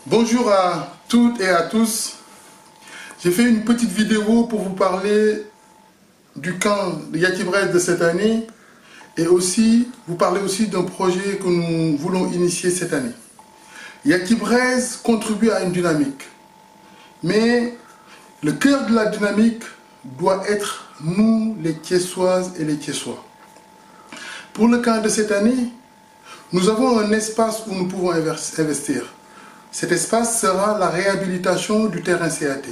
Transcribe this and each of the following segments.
Bonjour à toutes et à tous. J'ai fait une petite vidéo pour vous parler du camp de Yaki-Bresse de cette année et aussi vous parler aussi d'un projet que nous voulons initier cette année. Yaki-Bresse contribue à une dynamique, mais le cœur de la dynamique doit être nous, les Thiessoises et les Thiessois. Pour le camp de cette année, nous avons un espace où nous pouvons investir. Cet espace sera la réhabilitation du terrain CAT.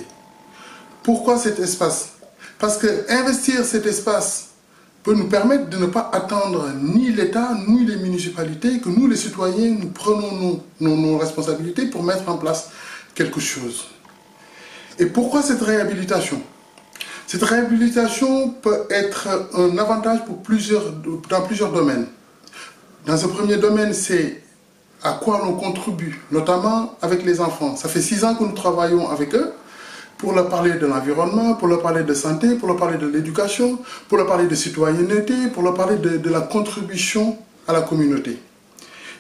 Pourquoi cet espace? Parce que investir cet espace peut nous permettre de ne pas attendre ni l'État, ni les municipalités, que nous les citoyens, nous prenons nos responsabilités pour mettre en place quelque chose. Et pourquoi cette réhabilitation? Cette réhabilitation peut être un avantage pour dans plusieurs domaines. Dans un premier domaine, c'est à quoi l'on contribue, notamment avec les enfants. Ça fait 6 ans que nous travaillons avec eux pour leur parler de l'environnement, pour leur parler de santé, pour leur parler de l'éducation, pour leur parler de citoyenneté, pour leur parler de la contribution à la communauté.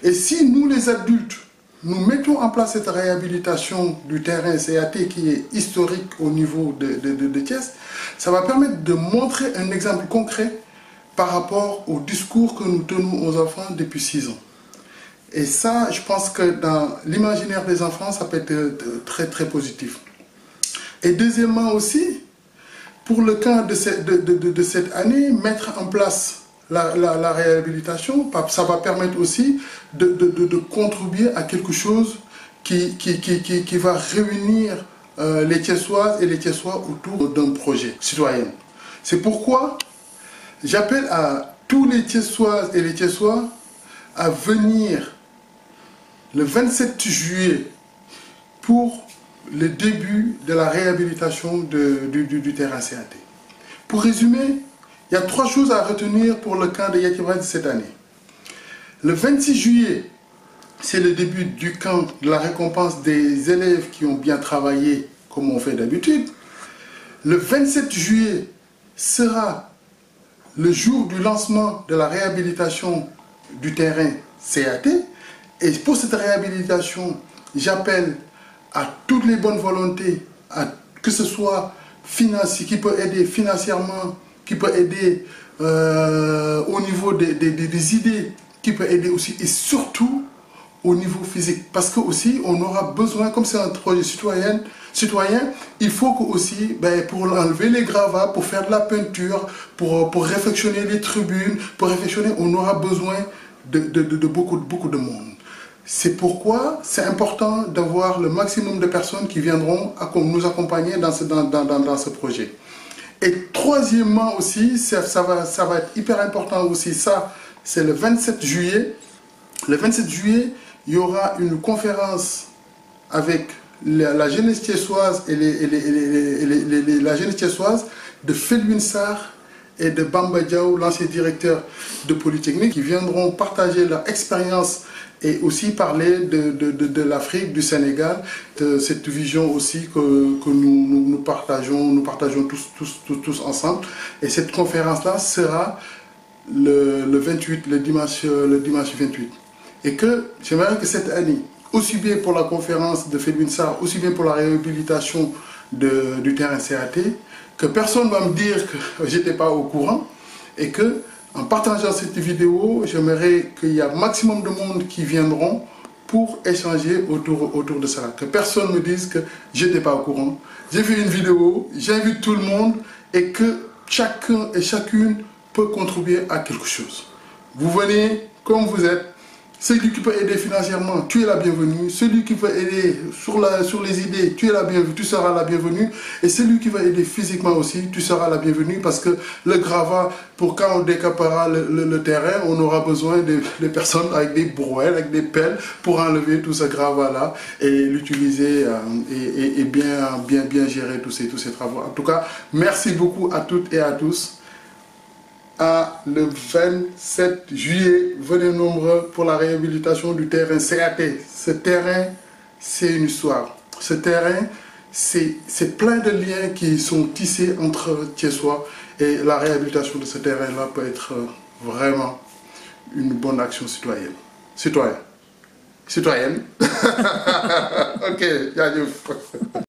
Et si nous, les adultes, nous mettons en place cette réhabilitation du terrain CAT qui est historique au niveau de Thiès, ça va permettre de montrer un exemple concret par rapport au discours que nous tenons aux enfants depuis 6 ans. Et ça, je pense que dans l'imaginaire des enfants, ça peut être très très positif. Et deuxièmement aussi, pour le cas de cette année, mettre en place la réhabilitation, ça va permettre aussi de contribuer à quelque chose qui va réunir les Thiessoises et les Thiessois autour d'un projet citoyen. C'est pourquoi j'appelle à tous les Thiessoises et les Thiessois à venir le 27 juillet pour le début de la réhabilitation du terrain CAT. Pour résumer, il y a 3 choses à retenir pour le camp de Yaki-Bresse de cette année. Le 26 juillet, c'est le début du camp de la récompense des élèves qui ont bien travaillé comme on fait d'habitude. Le 27 juillet sera le jour du lancement de la réhabilitation du terrain CAT. Et pour cette réhabilitation, j'appelle à toutes les bonnes volontés, que ce soit financier, qui peut aider financièrement, qui peut aider au niveau des idées, qui peut aider aussi et surtout au niveau physique. Parce que aussi, on aura besoin, comme c'est un projet citoyen, il faut que aussi, pour enlever les gravats, pour faire de la peinture, pour réfectionner les tribunes, pour réfectionner, on aura besoin de beaucoup de monde. C'est pourquoi c'est important d'avoir le maximum de personnes qui viendront nous accompagner dans ce projet. Et troisièmement aussi, ça va être hyper important aussi, ça c'est le 27 juillet. Le 27 juillet, il y aura une conférence avec la jeunesse thiessoise et la jeunesse thiessoise de Felwine Sarr et de Bamba Diaw, l'ancien directeur de Polytechnique, qui viendront partager leur expérience et aussi parler de l'Afrique, du Sénégal, de cette vision aussi que nous partageons tous ensemble. Et cette conférence-là sera le 28, le dimanche 28. Et que j'aimerais que cette année, aussi bien pour la conférence de Felwine Sarr, aussi bien pour la réhabilitation du terrain CAT, que personne ne va me dire que je n'étais pas au courant et que en partageant cette vidéo, j'aimerais qu'il y ait un maximum de monde qui viendront pour échanger autour de cela. Que personne ne me dise que je n'étais pas au courant. J'ai fait une vidéo, j'invite tout le monde et que chacun et chacune peut contribuer à quelque chose. Vous venez comme vous êtes. Celui qui peut aider financièrement, tu es la bienvenue. Celui qui peut aider sur les idées, tu es la bienvenue, tu seras la bienvenue. Et celui qui va aider physiquement aussi, tu seras la bienvenue parce que le gravat, pour quand on décapera le terrain, on aura besoin de personnes avec des brouettes, avec des pelles pour enlever tout ce gravat-là et l'utiliser et bien gérer tous ces travaux. En tout cas, merci beaucoup à toutes et à tous. Le 27 juillet, venez nombreux pour la réhabilitation du terrain CAT. Ce terrain, c'est une histoire. Ce terrain, c'est plein de liens qui sont tissés entre Thiessois et la réhabilitation de ce terrain-là peut être vraiment une bonne action citoyenne. Citoyenne. ok jaajëf